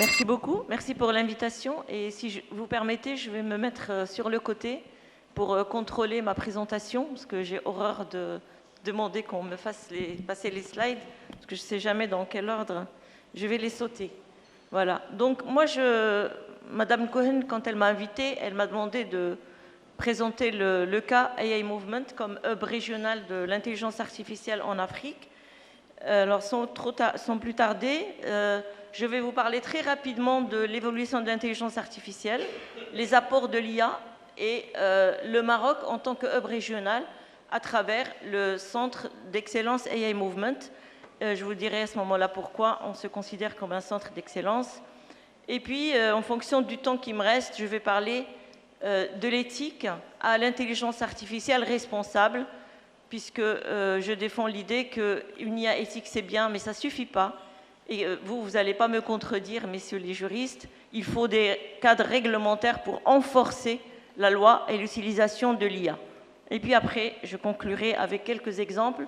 Merci beaucoup, merci pour l'invitation. Et si vous permettez, je vais me mettre sur le côté pour contrôler ma présentation, parce que j'ai horreur de demander qu'on me fasse passer les slides, parce que je ne sais jamais dans quel ordre je vais les sauter. Voilà. Donc moi, Madame Cohen, quand elle m'a invitée, elle m'a demandé de présenter le cas AI Movement comme hub régional de l'intelligence artificielle en Afrique. Alors, sans plus tarder, je vais vous parler très rapidement de l'évolution de l'intelligence artificielle, les apports de l'IA et le Maroc en tant que hub régional à travers le centre d'excellence AI Movement. Je vous dirai à ce moment-là pourquoi on se considère comme un centre d'excellence. Et puis, en fonction du temps qui me reste, je vais parler de l'éthique à l'intelligence artificielle responsable, puisque je défends l'idée qu'une IA éthique, c'est bien, mais ça ne suffit pas. Et vous n'allez pas me contredire, messieurs les juristes, il faut des cadres réglementaires pour renforcer la loi et l'utilisation de l'IA. Et puis après, je conclurai avec quelques exemples.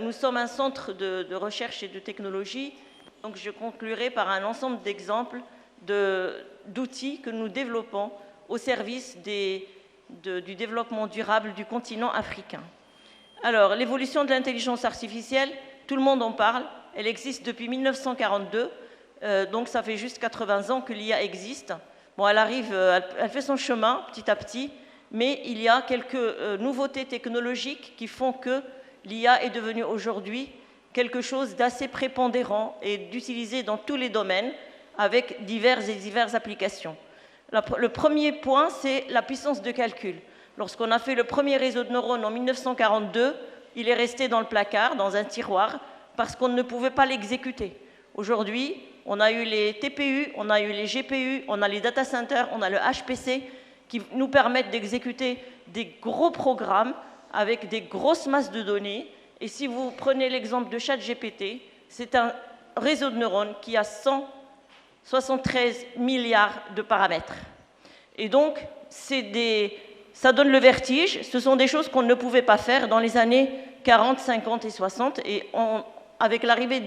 Nous sommes un centre de recherche et de technologie, donc je conclurai par un ensemble d'exemples d'outils que nous développons au service du développement durable du continent africain. Alors, l'évolution de l'intelligence artificielle, tout le monde en parle, elle existe depuis 1942, donc ça fait juste 80 ans que l'IA existe. Bon, elle arrive, elle fait son chemin petit à petit, mais il y a quelques nouveautés technologiques qui font que l'IA est devenue aujourd'hui quelque chose d'assez prépondérant et d'utilisé dans tous les domaines avec diverses applications. Le premier point, c'est la puissance de calcul. Lorsqu'on a fait le premier réseau de neurones en 1942, il est resté dans le placard, dans un tiroir, parce qu'on ne pouvait pas l'exécuter. Aujourd'hui, on a eu les TPU, on a eu les GPU, on a les data centers, on a le HPC, qui nous permettent d'exécuter des gros programmes avec des grosses masses de données. Et si vous prenez l'exemple de ChatGPT, c'est un réseau de neurones qui a 173 milliards de paramètres. Et donc, ça donne le vertige. Ce sont des choses qu'on ne pouvait pas faire dans les années 40, 50 et 60. Et avec l'arrivée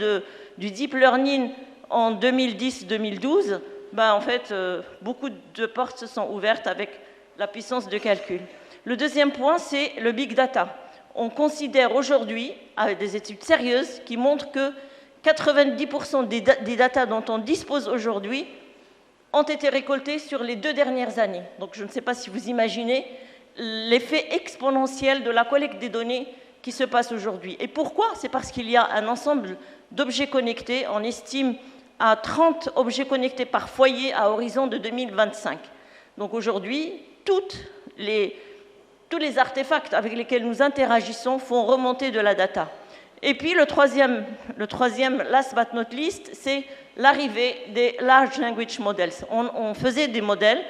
du deep learning en 2010-2012, en fait, beaucoup de portes se sont ouvertes avec la puissance de calcul. Le deuxième point, c'est le big data. On considère aujourd'hui, avec des études sérieuses, qui montrent que 90% des datas dont on dispose aujourd'hui ont été récoltés sur les 2 dernières années. Donc je ne sais pas si vous imaginez l'effet exponentiel de la collecte des données qui se passe aujourd'hui. Et pourquoi? C'est parce qu'il y a un ensemble d'objets connectés. On estime à 30 objets connectés par foyer à horizon de 2025. Donc aujourd'hui, tous les artefacts avec lesquels nous interagissons font remonter de la data. Et puis le troisième, last but not least, c'est l'arrivée des Large Language Models. On faisait des modèles,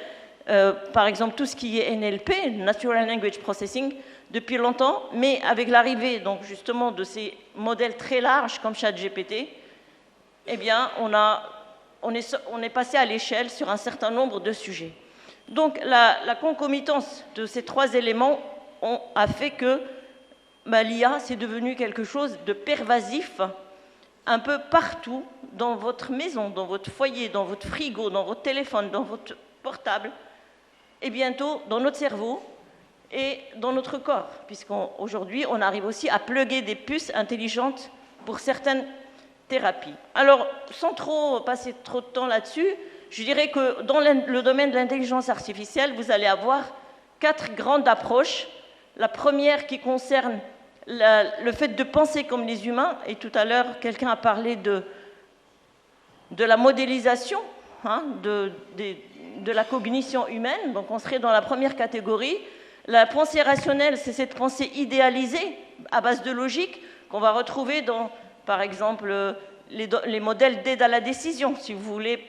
par exemple tout ce qui est NLP, Natural Language Processing, depuis longtemps, mais avec l'arrivée donc justement de ces modèles très larges comme ChatGPT, eh bien on est passé à l'échelle sur un certain nombre de sujets. Donc la concomitance de ces 3 éléments a fait que l'IA, c'est devenu quelque chose de pervasif un peu partout dans votre maison, dans votre foyer, dans votre frigo, dans votre téléphone, dans votre portable, et bientôt dans notre cerveau et dans notre corps, puisqu'aujourd'hui, on arrive aussi à plugger des puces intelligentes pour certaines thérapies. Alors, sans trop passer trop de temps là-dessus, je dirais que dans le domaine de l'intelligence artificielle, vous allez avoir 4 grandes approches. La première qui concerne le fait de penser comme les humains, et tout à l'heure, quelqu'un a parlé de la modélisation, de la cognition humaine, donc on serait dans la première catégorie. La pensée rationnelle, c'est cette pensée idéalisée, à base de logique, qu'on va retrouver dans, par exemple, les modèles d'aide à la décision. Si vous voulez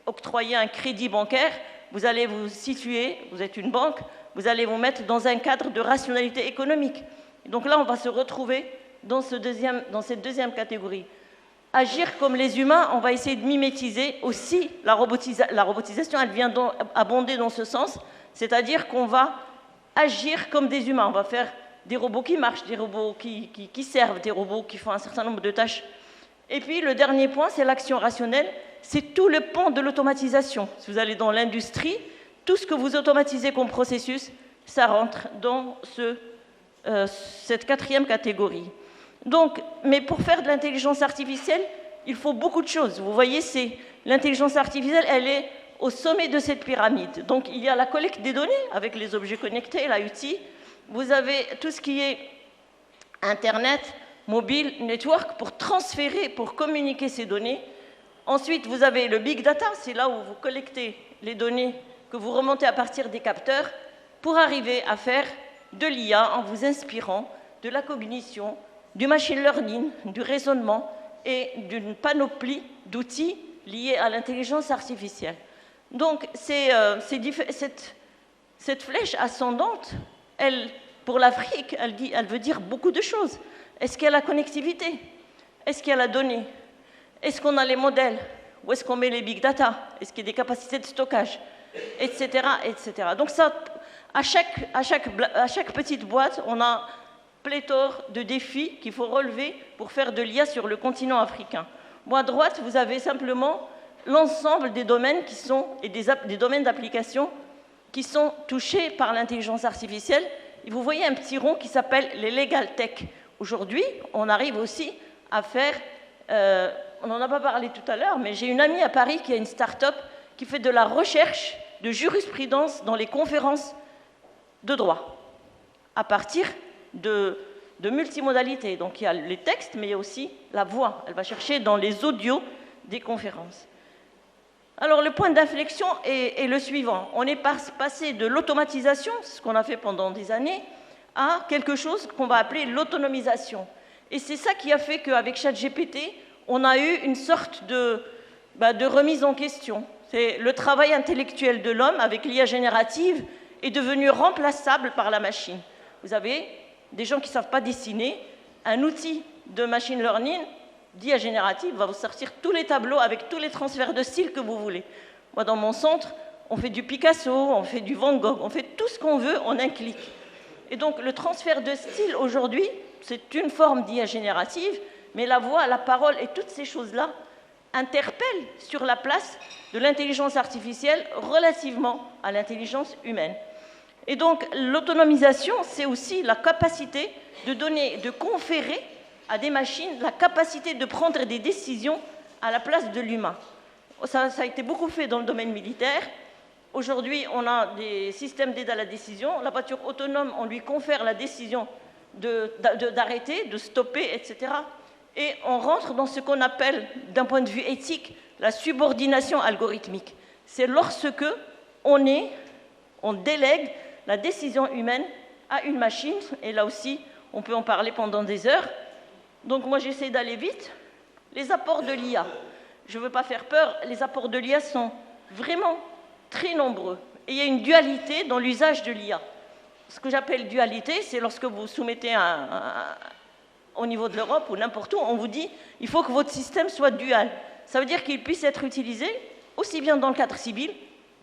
octroyer un crédit bancaire, vous allez vous situer, vous êtes une banque, vous allez vous mettre dans un cadre de rationalité économique. Donc là, on va se retrouver dans cette deuxième catégorie. Agir comme les humains, on va essayer de mimétiser aussi la robotisation, elle vient abonder dans ce sens, c'est-à-dire qu'on va agir comme des humains. On va faire des robots qui marchent, des robots qui servent, des robots qui font un certain nombre de tâches. Et puis, le dernier point, c'est l'action rationnelle, c'est tout le pan de l'automatisation. Si vous allez dans l'industrie, tout ce que vous automatisez comme processus, ça rentre dans cette quatrième catégorie. Donc, mais pour faire de l'intelligence artificielle, il faut beaucoup de choses. Vous voyez, l'intelligence artificielle, elle est au sommet de cette pyramide. Donc, il y a la collecte des données avec les objets connectés, l'IoT. Vous avez tout ce qui est Internet, mobile, network, pour transférer, pour communiquer ces données. Ensuite, vous avez le big data, c'est là où vous collectez les données que vous remontez à partir des capteurs pour arriver à faire de l'IA en vous inspirant de la cognition, du machine learning, du raisonnement et d'une panoplie d'outils liés à l'intelligence artificielle. Donc, cette flèche ascendante, pour l'Afrique, elle veut dire beaucoup de choses. Est-ce qu'il y a la connectivité? Est-ce qu'il y a la donnée? Est-ce qu'on a les modèles? Où est-ce qu'on met les big data? Est-ce qu'il y a des capacités de stockage? Etc. etc. Donc ça, à chaque petite boîte, on a pléthore de défis qu'il faut relever pour faire de l'IA sur le continent africain. Bon, à droite, vous avez simplement l'ensemble des domaines des domaines d'application qui sont touchés par l'intelligence artificielle. Et vous voyez un petit rond qui s'appelle les legal tech. Aujourd'hui, on arrive aussi à faire, on n'en a pas parlé tout à l'heure, mais j'ai une amie à Paris qui a une start-up qui fait de la recherche de jurisprudence dans les conférences de droit, à partir de multimodalités. Donc il y a les textes, mais il y a aussi la voix. Elle va chercher dans les audios des conférences. Alors le point d'inflexion est le suivant. On est passé de l'automatisation, ce qu'on a fait pendant des années, à quelque chose qu'on va appeler l'autonomisation. Et c'est ça qui a fait qu'avec ChatGPT, on a eu une sorte de remise en question. C'est le travail intellectuel de l'homme avec l'IA générative est devenu remplaçable par la machine. Vous avez des gens qui ne savent pas dessiner, un outil de machine learning, d'IA générative, va vous sortir tous les tableaux avec tous les transferts de style que vous voulez. Moi, dans mon centre, on fait du Picasso, on fait du Van Gogh, on fait tout ce qu'on veut en un clic. Et donc, le transfert de style, aujourd'hui, c'est une forme d'IA générative, mais la voix, la parole et toutes ces choses-là interpellent sur la place de l'intelligence artificielle relativement à l'intelligence humaine. Et donc, l'autonomisation, c'est aussi la capacité de donner, de conférer à des machines la capacité de prendre des décisions à la place de l'humain. Ça a été beaucoup fait dans le domaine militaire. Aujourd'hui, on a des systèmes d'aide à la décision. La voiture autonome, on lui confère la décision d'arrêter, de stopper, etc. Et on rentre dans ce qu'on appelle, d'un point de vue éthique, la subordination algorithmique. C'est lorsque on délègue la décision humaine à une machine, et là aussi, on peut en parler pendant des heures. Donc moi, j'essaie d'aller vite. Les apports de l'IA, je ne veux pas faire peur, les apports de l'IA sont vraiment très nombreux. Et il y a une dualité dans l'usage de l'IA. Ce que j'appelle dualité, c'est lorsque vous soumettez au niveau de l'Europe ou n'importe où, on vous dit il faut que votre système soit dual. Ça veut dire qu'il puisse être utilisé aussi bien dans le cadre civil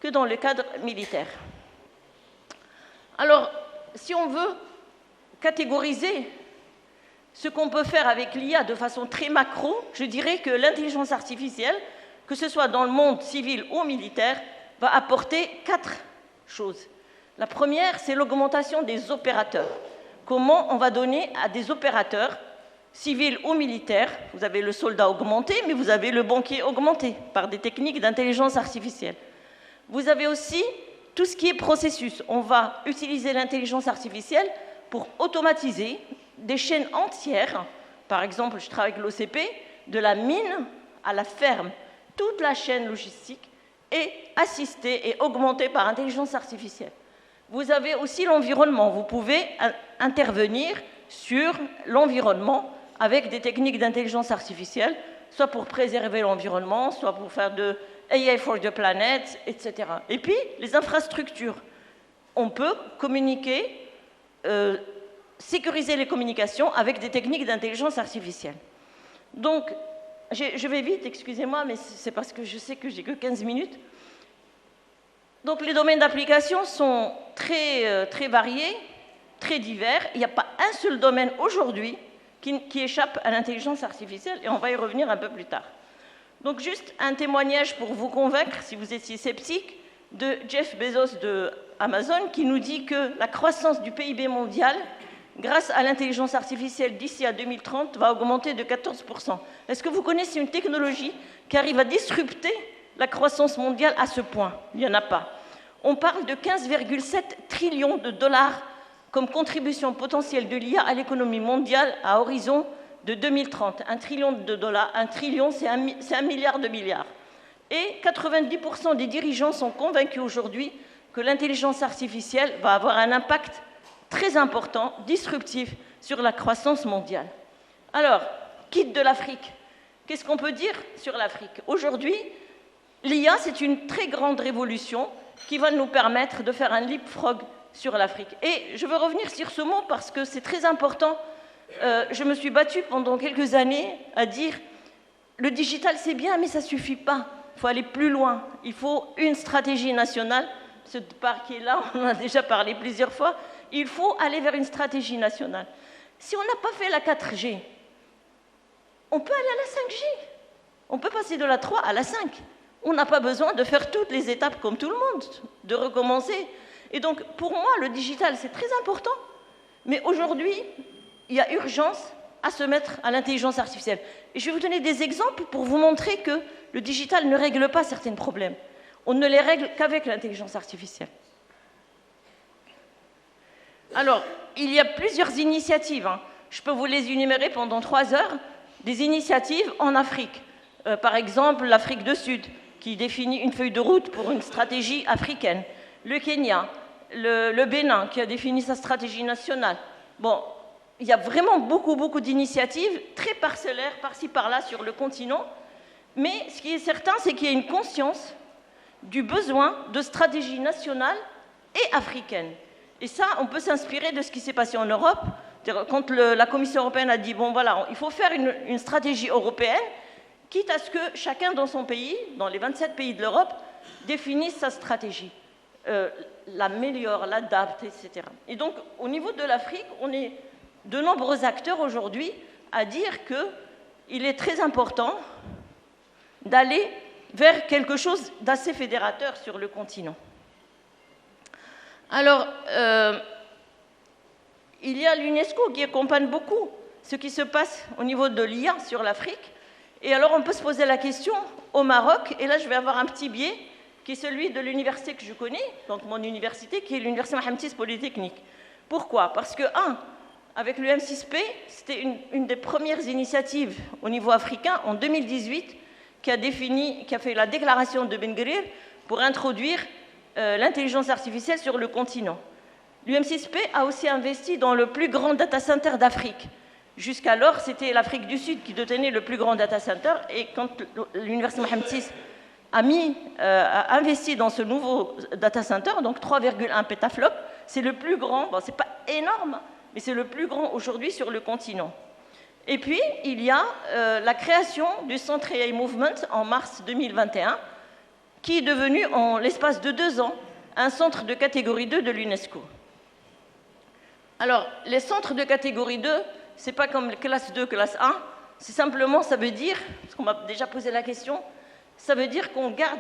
que dans le cadre militaire. Alors, si on veut catégoriser ce qu'on peut faire avec l'IA de façon très macro, je dirais que l'intelligence artificielle, que ce soit dans le monde civil ou militaire, va apporter 4 choses. La première, c'est l'augmentation des opérateurs. Comment on va donner à des opérateurs, civils ou militaires, vous avez le soldat augmenté, mais vous avez le banquier augmenté par des techniques d'intelligence artificielle. Vous avez aussi tout ce qui est processus. On va utiliser l'intelligence artificielle pour automatiser des chaînes entières. Par exemple, je travaille avec l'OCP, de la mine à la ferme. Toute la chaîne logistique est assistée et augmentée par intelligence artificielle. Vous avez aussi l'environnement. Vous pouvez intervenir sur l'environnement avec des techniques d'intelligence artificielle, soit pour préserver l'environnement, soit pour faire de AI for the planet, etc. Et puis, les infrastructures. On peut communiquer, sécuriser les communications avec des techniques d'intelligence artificielle. Donc, je vais vite, excusez-moi, mais c'est parce que je sais que j'ai que 15 minutes. Donc, les domaines d'application sont très variés, très divers. Il n'y a pas un seul domaine aujourd'hui qui échappe à l'intelligence artificielle, et on va y revenir un peu plus tard. Donc juste un témoignage pour vous convaincre, si vous étiez sceptique, de Jeff Bezos de Amazon qui nous dit que la croissance du PIB mondial, grâce à l'intelligence artificielle d'ici à 2030, va augmenter de 14%. Est-ce que vous connaissez une technologie qui arrive à disrupter la croissance mondiale à ce point? Il n'y en a pas. On parle de 15,7 trillions de dollars comme contribution potentielle de l'IA à l'économie mondiale à horizon de 2030. 1 trillion de dollars, 1 trillion, c'est 1 milliard de milliards. Et 90% des dirigeants sont convaincus aujourd'hui que l'intelligence artificielle va avoir un impact très important, disruptif, sur la croissance mondiale. Alors, quitte de l'Afrique. Qu'est-ce qu'on peut dire sur l'Afrique? Aujourd'hui, l'IA, c'est une très grande révolution qui va nous permettre de faire un leapfrog sur l'Afrique. Et je veux revenir sur ce mot parce que c'est très important. Je me suis battue pendant quelques années à dire le digital, c'est bien, mais ça ne suffit pas. Il faut aller plus loin. Il faut une stratégie nationale. Ce parc qui est là, on en a déjà parlé plusieurs fois. Il faut aller vers une stratégie nationale. Si on n'a pas fait la 4G, on peut aller à la 5G. On peut passer de la 3 à la 5. On n'a pas besoin de faire toutes les étapes comme tout le monde, de recommencer. Et donc, pour moi, le digital, c'est très important. Mais aujourd'hui, il y a urgence à se mettre à l'intelligence artificielle. Et je vais vous donner des exemples pour vous montrer que le digital ne règle pas certains problèmes. On ne les règle qu'avec l'intelligence artificielle. Alors, il y a plusieurs initiatives. Je peux vous les énumérer pendant 3 heures. Des initiatives en Afrique. Par exemple, l'Afrique du Sud, qui définit une feuille de route pour une stratégie africaine. Le Kenya, le Bénin, qui a défini sa stratégie nationale. Bon, il y a vraiment beaucoup d'initiatives, très parcellaires, par-ci, par-là, sur le continent. Mais ce qui est certain, c'est qu'il y a une conscience du besoin de stratégie nationale et africaine. Et ça, on peut s'inspirer de ce qui s'est passé en Europe. Quand la Commission européenne a dit, bon voilà, il faut faire une stratégie européenne, quitte à ce que chacun dans son pays, dans les 27 pays de l'Europe, définisse sa stratégie, l'améliore, l'adapte, etc. Et donc, au niveau de l'Afrique, on est de nombreux acteurs aujourd'hui à dire qu'il est très important d'aller vers quelque chose d'assez fédérateur sur le continent. Alors, il y a l'UNESCO qui accompagne beaucoup ce qui se passe au niveau de l'IA sur l'Afrique. Et alors, on peut se poser la question au Maroc, et là, je vais avoir un petit biais, qui est celui de l'université que je connais, donc mon université, qui est l'université Mohamed VI Polytechnique. Pourquoi? Parce que, avec le M6P, c'était une des premières initiatives au niveau africain, en 2018, qui a fait la déclaration de Ben Gurir pour introduire l'intelligence artificielle sur le continent. L'UM6P a aussi investi dans le plus grand data center d'Afrique. Jusqu'alors, c'était l'Afrique du Sud qui détenait le plus grand data center, et quand l'université Mohamed VI a investi dans ce nouveau data center, donc 3,1 pétaflops, c'est le plus grand, bon, c'est pas énorme, mais c'est le plus grand aujourd'hui sur le continent. Et puis, il y a la création du centre AI Movement en mars 2021, qui est devenu, en l'espace de 2 ans, un centre de catégorie 2 de l'UNESCO. Alors, les centres de catégorie 2, ce n'est pas comme classe 2, classe 1, c'est simplement, ça veut dire, parce qu'on m'a déjà posé la question, ça veut dire qu'on garde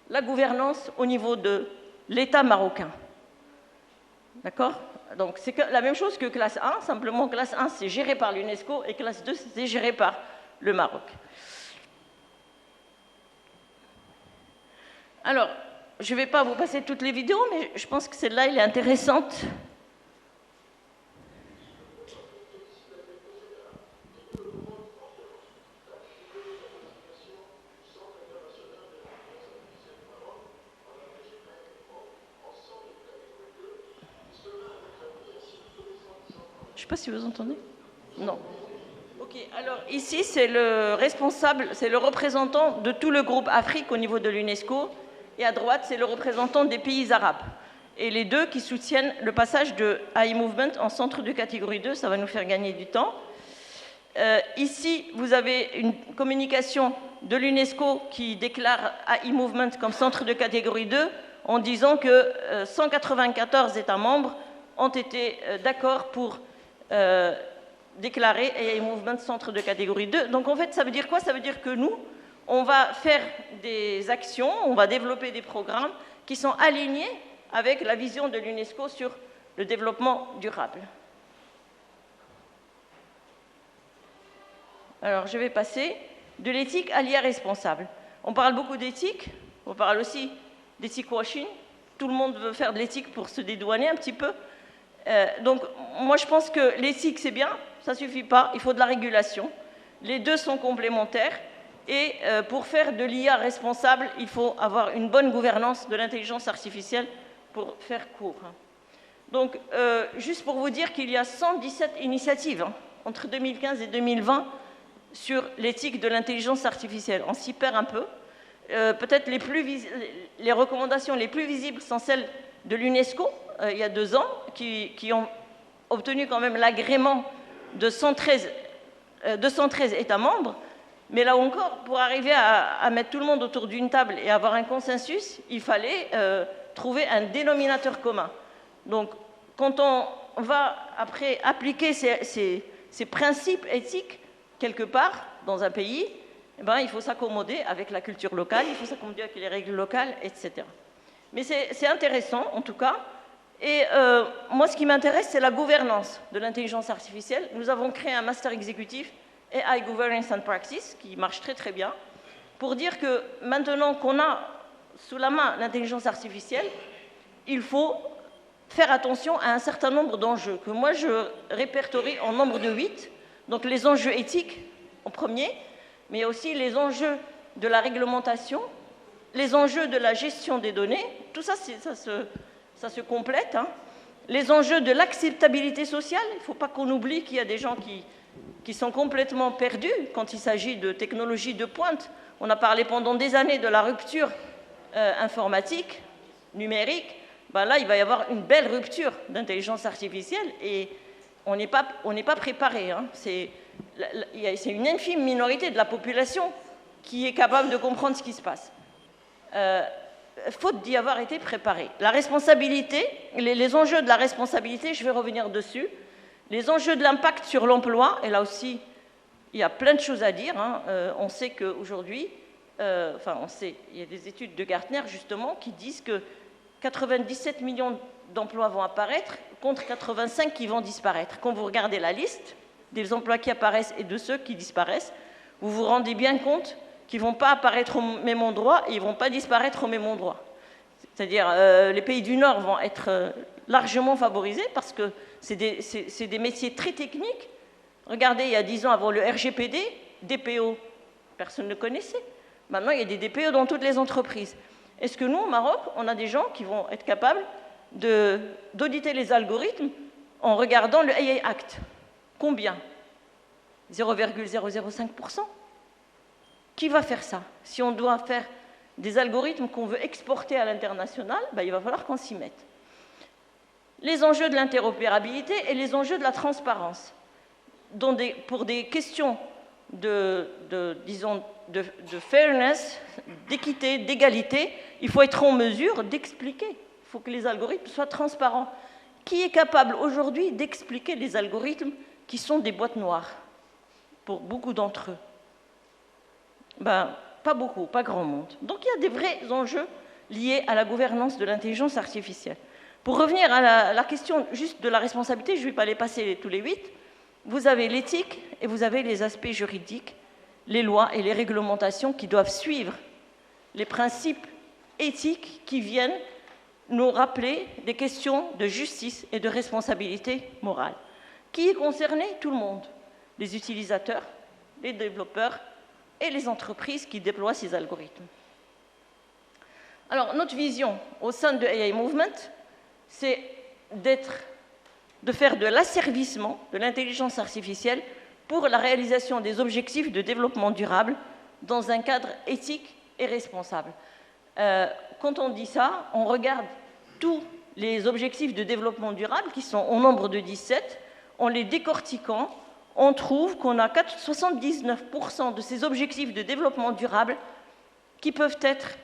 la gouvernance au niveau de l'État marocain. D'accord? Donc, c'est la même chose que classe 1, simplement classe 1, c'est géré par l'UNESCO, et classe 2, c'est géré par le Maroc. Alors, je ne vais pas vous passer toutes les vidéos, mais je pense que celle-là, elle est intéressante. Je ne sais pas si vous entendez. Non. Ok, alors ici, c'est le responsable, c'est le représentant de tout le groupe Afrique au niveau de l'UNESCO, et à droite, c'est le représentant des pays arabes. Et les deux qui soutiennent le passage de AI Movement en centre de catégorie 2, ça va nous faire gagner du temps. Ici, vous avez une communication de l'UNESCO qui déclare AI Movement comme centre de catégorie 2 en disant que 194 États membres ont été d'accord pour déclarer AI Movement centre de catégorie 2. Donc en fait, ça veut dire quoi? Ça veut dire que nous, on va faire des actions, on va développer des programmes qui sont alignés avec la vision de l'UNESCO sur le développement durable. Alors, je vais passer de l'éthique à l'IA responsable. On parle beaucoup d'éthique, on parle aussi d'éthique washing. Tout le monde veut faire de l'éthique pour se dédouaner un petit peu. Donc, moi, je pense que l'éthique, c'est bien, ça ne suffit pas, il faut de la régulation. Les deux sont complémentaires. Et pour faire de l'IA responsable, il faut avoir une bonne gouvernance de l'intelligence artificielle pour faire court. Donc, juste pour vous dire qu'il y a 117 initiatives entre 2015 et 2020 sur l'éthique de l'intelligence artificielle. On s'y perd un peu. Peut-être les recommandations les plus visibles sont celles de l'UNESCO, il y a 2 ans, qui ont obtenu quand même l'agrément de 113 États membres. Mais là encore, pour arriver à mettre tout le monde autour d'une table et avoir un consensus, il fallait trouver un dénominateur commun. Donc, quand on va après appliquer ces principes éthiques quelque part dans un pays, eh ben, il faut s'accommoder avec la culture locale, il faut s'accommoder avec les règles locales, etc. Mais c'est intéressant, en tout cas. Et moi, ce qui m'intéresse, c'est la gouvernance de l'intelligence artificielle. Nous avons créé un master exécutif AI Governance and Practice, qui marche très très bien, pour dire que maintenant qu'on a sous la main l'intelligence artificielle, il faut faire attention à un certain nombre d'enjeux, que moi je répertorie en nombre de 8. Donc les enjeux éthiques en premier, mais aussi les enjeux de la réglementation, les enjeux de la gestion des données, tout ça, ça se complète. Les enjeux de l'acceptabilité sociale, il ne faut pas qu'on oublie qu'il y a des gens qui sont complètement perdus quand il s'agit de technologies de pointe. On a parlé pendant des années de la rupture informatique, numérique. Ben là, il va y avoir une belle rupture d'intelligence artificielle et on n'est pas préparé. C'est une infime minorité de la population qui est capable de comprendre ce qui se passe. Faute d'y avoir été préparé. La responsabilité, les enjeux de la responsabilité, je vais revenir dessus. Les enjeux de l'impact sur l'emploi, et là aussi, il y a plein de choses à dire. On sait qu'aujourd'hui, il y a des études de Gartner, justement, qui disent que 97 millions d'emplois vont apparaître, contre 85 qui vont disparaître. Quand vous regardez la liste des emplois qui apparaissent et de ceux qui disparaissent, vous vous rendez bien compte qu'ils ne vont pas apparaître au même endroit et ils ne vont pas disparaître au même endroit. C'est-à-dire, les pays du Nord vont être largement favorisés parce que c'est des métiers très techniques. Regardez, il y a 10 ans, avant le RGPD, DPO, personne ne connaissait. Maintenant, il y a des DPO dans toutes les entreprises. Est-ce que nous, au Maroc, on a des gens qui vont être capables d'auditer les algorithmes en regardant le AI Act? Combien? 0,005%. Qui va faire ça? Si on doit faire des algorithmes qu'on veut exporter à l'international, ben, il va falloir qu'on s'y mette. Les enjeux de l'interopérabilité et les enjeux de la transparence. Pour des questions de fairness, d'équité, d'égalité, il faut être en mesure d'expliquer. Il faut que les algorithmes soient transparents. Qui est capable aujourd'hui d'expliquer les algorithmes qui sont des boîtes noires pour beaucoup d'entre eux? Ben, pas beaucoup, pas grand monde. Donc il y a des vrais enjeux liés à la gouvernance de l'intelligence artificielle. Pour revenir à la question juste de la responsabilité, je ne vais pas les passer tous les 8, vous avez l'éthique et vous avez les aspects juridiques, les lois et les réglementations qui doivent suivre les principes éthiques qui viennent nous rappeler des questions de justice et de responsabilité morale. Qui est concerné? Tout le monde. Les utilisateurs, les développeurs et les entreprises qui déploient ces algorithmes. Alors, notre vision au sein de AI Movement, c'est de faire de l'asservissement de l'intelligence artificielle pour la réalisation des objectifs de développement durable dans un cadre éthique et responsable. Quand on dit ça, on regarde tous les objectifs de développement durable, qui sont au nombre de 17, en les décortiquant, on trouve qu'on a 79% de ces objectifs de développement durable qui peuvent être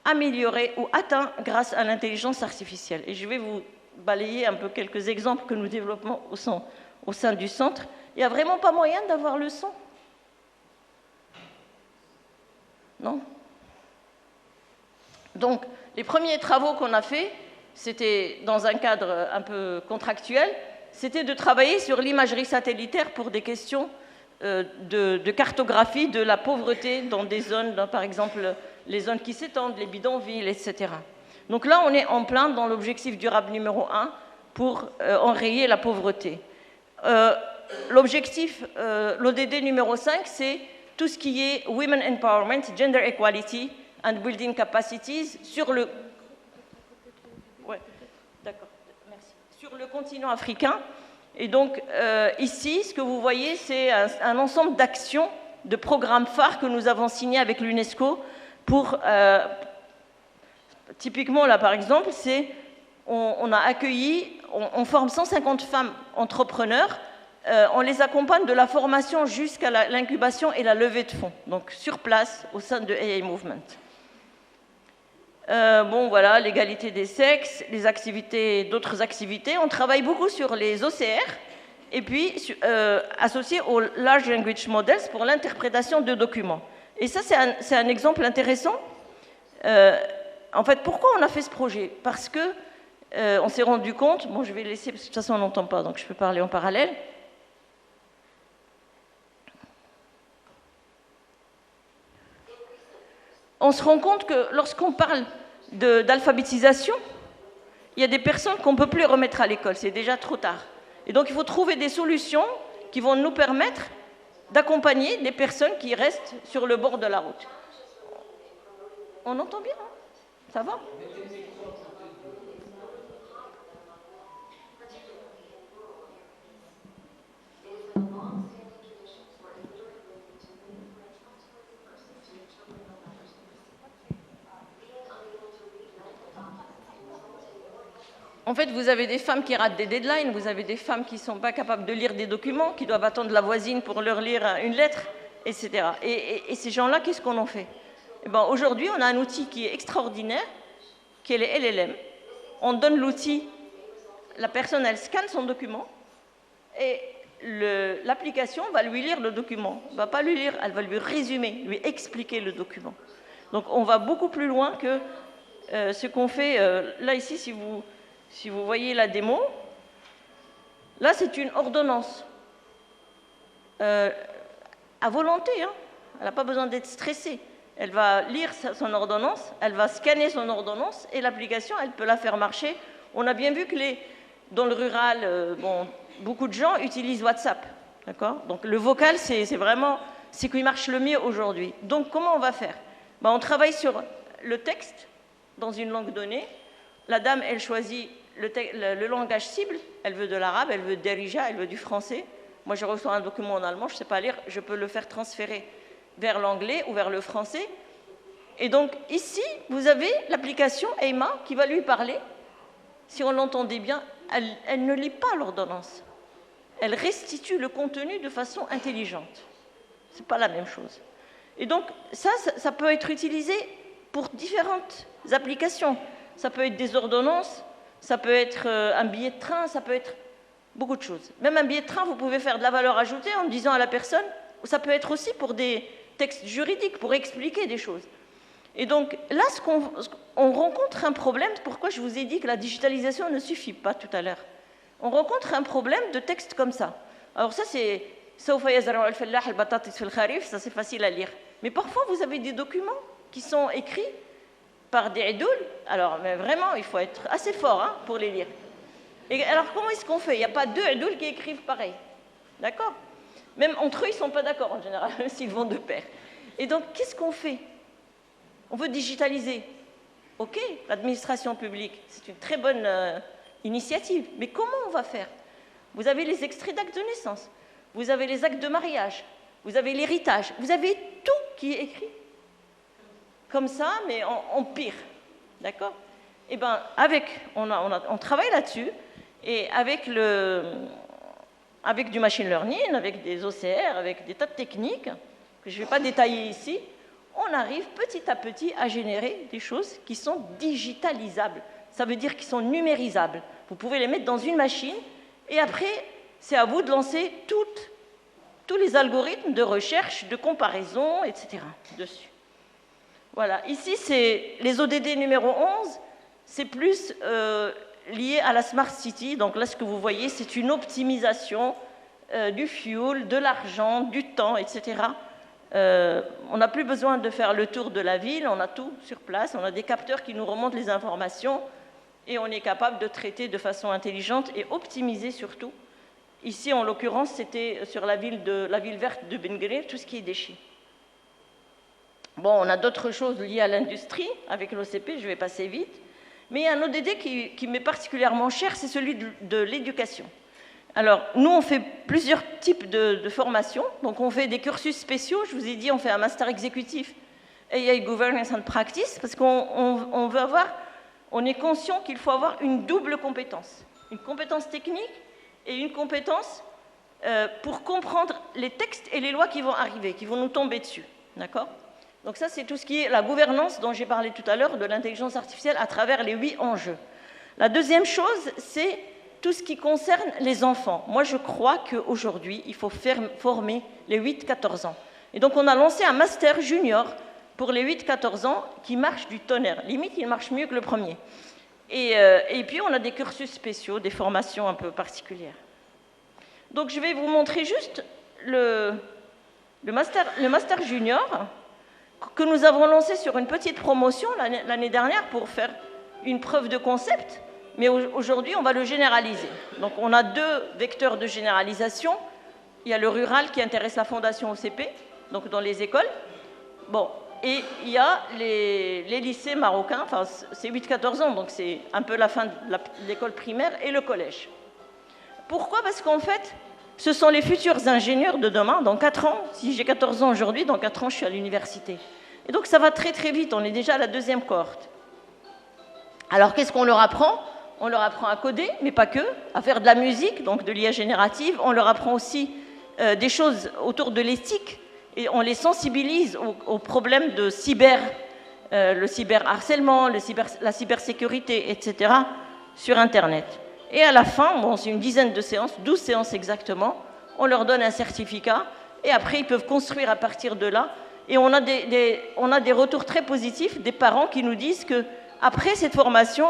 améliorés ou atteints grâce à l'intelligence artificielle. Et je vais vous balayer un peu quelques exemples que nous développons au sein du centre. Il n'y a vraiment pas moyen d'avoir le son. Non? Donc, les premiers travaux qu'on a faits, c'était dans un cadre un peu contractuel, c'était de travailler sur l'imagerie satellitaire pour des questions de cartographie de la pauvreté dans des zones, par exemple les zones qui s'étendent, les bidonvilles, etc. Donc là, on est en plein dans l'objectif durable numéro 1 pour enrayer la pauvreté. L'objectif, l'ODD numéro 5, c'est tout ce qui est Women Empowerment, Gender Equality and Building Capacities sur le... Ouais, d'accord, merci. Sur le continent africain. Et donc, ici, ce que vous voyez, c'est un ensemble d'actions, de programmes phares que nous avons signés avec l'UNESCO pour... typiquement, là, par exemple, c'est... On a accueilli, on forme 150 femmes entrepreneurs, on les accompagne de la formation jusqu'à l'incubation et la levée de fonds, donc sur place, au sein de AI Movement. Bon, voilà, l'égalité des sexes, les activités, d'autres activités. On travaille beaucoup sur les OCR et puis associé aux Large Language Models pour l'interprétation de documents. Et ça, c'est un exemple intéressant. En fait, pourquoi on a fait ce projet? Parce que on s'est rendu compte, bon, je vais laisser, parce que de toute façon, on n'entend pas, donc je peux parler en parallèle. On se rend compte que lorsqu'on parle d'alphabétisation, il y a des personnes qu'on ne peut plus remettre à l'école, c'est déjà trop tard. Et donc il faut trouver des solutions qui vont nous permettre d'accompagner les personnes qui restent sur le bord de la route. On entend bien, hein? Ça va? En fait, vous avez des femmes qui ratent des deadlines, vous avez des femmes qui ne sont pas capables de lire des documents, qui doivent attendre la voisine pour leur lire une lettre, etc. Et ces gens-là, qu'est-ce qu'on en fait? Eh ben, aujourd'hui, on a un outil qui est extraordinaire, qui est les LLM. On donne l'outil, la personne, elle scanne son document, et l'application va lui lire le document. Elle ne va pas lui lire, elle va lui résumer, lui expliquer le document. Donc on va beaucoup plus loin que ce qu'on fait. Là, ici, si vous voyez la démo, là, c'est une ordonnance. À volonté, hein. Elle n'a pas besoin d'être stressée. Elle va lire son ordonnance, elle va scanner son ordonnance, et l'application, elle peut la faire marcher. On a bien vu que dans le rural, bon, beaucoup de gens utilisent WhatsApp. D'accord? Donc le vocal, c'est vraiment ce qui marche le mieux aujourd'hui. Donc comment on va faire? Ben, on travaille sur le texte dans une langue donnée. La dame, elle choisit le langage cible. Elle veut de l'arabe, elle veut derija, elle veut du français. Moi, je reçois un document en allemand, je ne sais pas lire, je peux le faire transférer vers l'anglais ou vers le français. Et donc ici, vous avez l'application EIMA qui va lui parler. Si on l'entendait bien, elle ne lit pas l'ordonnance. Elle restitue le contenu de façon intelligente. Ce n'est pas la même chose. Et donc ça peut être utilisé pour différentes applications. Ça peut être des ordonnances, ça peut être un billet de train, ça peut être beaucoup de choses. Même un billet de train, vous pouvez faire de la valeur ajoutée en disant à la personne, ça peut être aussi pour des textes juridiques, pour expliquer des choses. Et donc là, on rencontre un problème, pourquoi je vous ai dit que la digitalisation ne suffit pas tout à l'heure. On rencontre un problème de textes comme ça. Alors ça, c'est ça c'est facile à lire. Mais parfois, vous avez des documents qui sont écrits par des idouls. Alors, mais vraiment, il faut être assez fort hein, pour les lire. Et alors, comment est-ce qu'on fait? Il n'y a pas deux idouls qui écrivent pareil. D'accord? Même entre eux, ils ne sont pas d'accord en général, s'ils vont de pair. Et donc, qu'est-ce qu'on fait? On veut digitaliser. OK, l'administration publique, c'est une très bonne initiative. Mais comment on va faire? Vous avez les extraits d'actes de naissance, vous avez les actes de mariage, vous avez l'héritage, vous avez tout qui est écrit comme ça, mais en pire. D'accord? Eh bien, on travaille là-dessus, et avec du machine learning, avec des OCR, avec des tas de techniques, que je ne vais pas détailler ici, on arrive petit à petit à générer des choses qui sont digitalisables. Ça veut dire qu'ils sont numérisables. Vous pouvez les mettre dans une machine, et après, c'est à vous de lancer tous les algorithmes de recherche, de comparaison, etc. dessus. Voilà, ici, c'est les ODD numéro 11, c'est plus lié à la Smart City. Donc là, ce que vous voyez, c'est une optimisation du fuel, de l'argent, du temps, etc. On n'a plus besoin de faire le tour de la ville, on a tout sur place, on a des capteurs qui nous remontent les informations et on est capable de traiter de façon intelligente et optimiser surtout. Ici, en l'occurrence, c'était sur la ville verte de Bengale, tout ce qui est déchets. Bon, on a d'autres choses liées à l'industrie avec l'OCP, je vais passer vite. Mais il y a un ODD qui m'est particulièrement cher, c'est celui de l'éducation. Alors, nous, on fait plusieurs types de formations. Donc, on fait des cursus spéciaux. Je vous ai dit, on fait un master exécutif AI Governance and Practice, parce qu'on veut avoir, on est conscient qu'il faut avoir une double compétence. Une compétence technique et une compétence pour comprendre les textes et les lois qui vont arriver, qui vont nous tomber dessus. D'accord ? Donc ça, c'est tout ce qui est la gouvernance dont j'ai parlé tout à l'heure de l'intelligence artificielle à travers les 8 enjeux. La deuxième chose, c'est tout ce qui concerne les enfants. Moi, je crois qu'aujourd'hui, il faut former les 8-14 ans. Et donc, on a lancé un master junior pour les 8-14 ans qui marche du tonnerre. Limite, il marche mieux que le premier. Et puis, on a des cursus spéciaux, des formations un peu particulières. Donc, je vais vous montrer juste le master junior que nous avons lancé sur une petite promotion l'année dernière pour faire une preuve de concept, mais aujourd'hui, on va le généraliser. Donc, on a 2 vecteurs de généralisation. Il y a le rural qui intéresse la Fondation OCP, donc dans les écoles. Bon, et il y a les lycées marocains, enfin, c'est 8-14 ans, donc c'est un peu la fin de l'école primaire et le collège. Pourquoi ? Parce qu'en fait, ce sont les futurs ingénieurs de demain. Dans 4 ans, si j'ai 14 ans aujourd'hui, dans 4 ans, je suis à l'université. Et donc, ça va très, très vite. On est déjà à la 2e cohorte. Alors, qu'est-ce qu'on leur apprend ? On leur apprend à coder, mais pas que, à faire de la musique, donc de l'IA générative. On leur apprend aussi des choses autour de l'éthique et on les sensibilise aux problèmes de le cyberharcèlement, la cybersécurité, etc. sur Internet. Et à la fin, bon, c'est une dizaine de séances, 12 séances exactement, on leur donne un certificat et après, ils peuvent construire à partir de là. Et on a des retours très positifs des parents qui nous disent qu'après cette formation,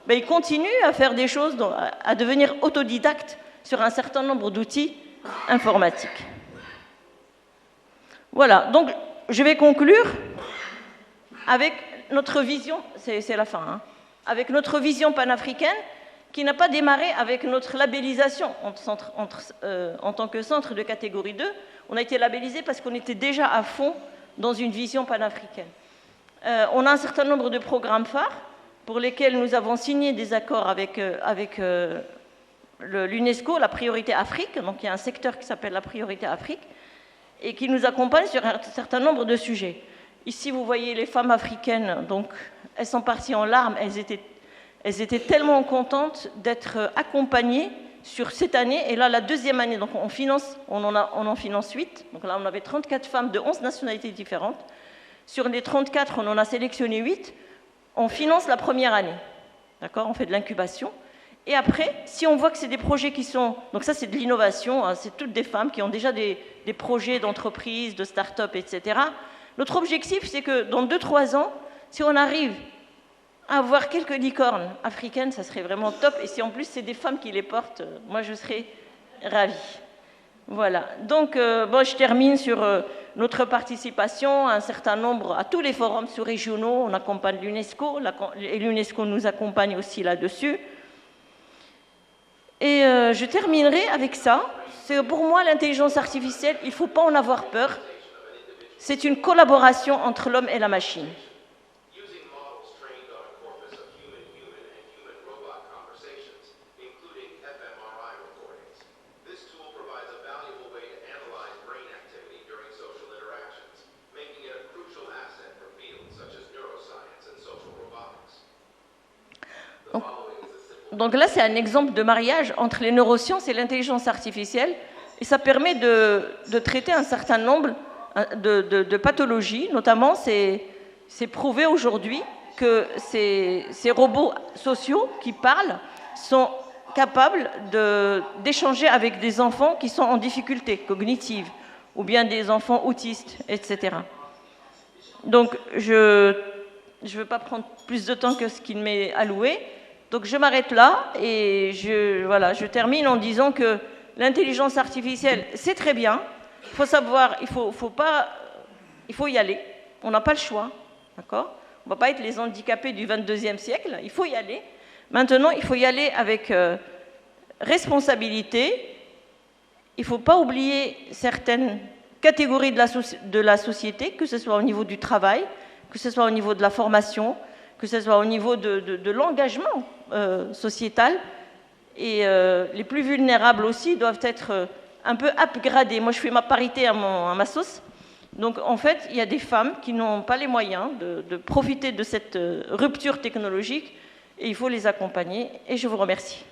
ben, ils continuent à faire des choses, à devenir autodidactes sur un certain nombre d'outils informatiques. Voilà, donc je vais conclure avec notre vision, c'est la fin, hein, avec notre vision panafricaine qui n'a pas démarré avec notre labellisation en tant que centre de catégorie 2. On a été labellisé parce qu'on était déjà à fond dans une vision panafricaine. On a un certain nombre de programmes phares pour lesquels nous avons signé des accords avec l'UNESCO, la priorité Afrique, donc il y a un secteur qui s'appelle la priorité Afrique, et qui nous accompagne sur un certain nombre de sujets. Ici, vous voyez les femmes africaines, donc elles sont parties en larmes, elles étaient tellement contentes d'être accompagnées sur cette année, et là, la 2e année, donc on en finance 8, donc là, on avait 34 femmes de 11 nationalités différentes. Sur les 34, on en a sélectionné 8. On finance la première année, d'accord ? On fait de l'incubation. Et après, si on voit que c'est des projets qui sont... Donc ça, c'est de l'innovation, hein, c'est toutes des femmes qui ont déjà des projets d'entreprise, de start-up, etc. Notre objectif, c'est que dans 2-3 ans, si on arrive à avoir quelques licornes africaines, ça serait vraiment top. Et si en plus, c'est des femmes qui les portent, moi, je serais ravie. Voilà. Donc, bon, je termine sur notre participation à un certain nombre, à tous les forums sous-régionaux. On accompagne l'UNESCO, et l'UNESCO nous accompagne aussi là-dessus. Et je terminerai avec ça. C'est pour moi, l'intelligence artificielle, il ne faut pas en avoir peur. C'est une collaboration entre l'homme et la machine. Donc là, c'est un exemple de mariage entre les neurosciences et l'intelligence artificielle. Et ça permet de traiter un certain nombre de pathologies. Notamment, c'est prouvé aujourd'hui que ces robots sociaux qui parlent sont capables d'échanger avec des enfants qui sont en difficulté cognitive, ou bien des enfants autistes, etc. Donc, je ne veux pas prendre plus de temps que ce qu'il m'est alloué. Donc, je m'arrête là et je termine en disant que l'intelligence artificielle, c'est très bien. Il faut savoir, il faut y aller. On n'a pas le choix, d'accord? On ne va pas être les handicapés du 22e siècle. Il faut y aller. Maintenant, il faut y aller avec responsabilité. Il ne faut pas oublier certaines catégories de la société, que ce soit au niveau du travail, que ce soit au niveau de la formation, que ce soit au niveau de l'engagement sociétal. Et les plus vulnérables aussi doivent être un peu upgradés. Moi, je fais ma parité à ma sauce. Donc, en fait, il y a des femmes qui n'ont pas les moyens de profiter de cette rupture technologique et il faut les accompagner. Et je vous remercie.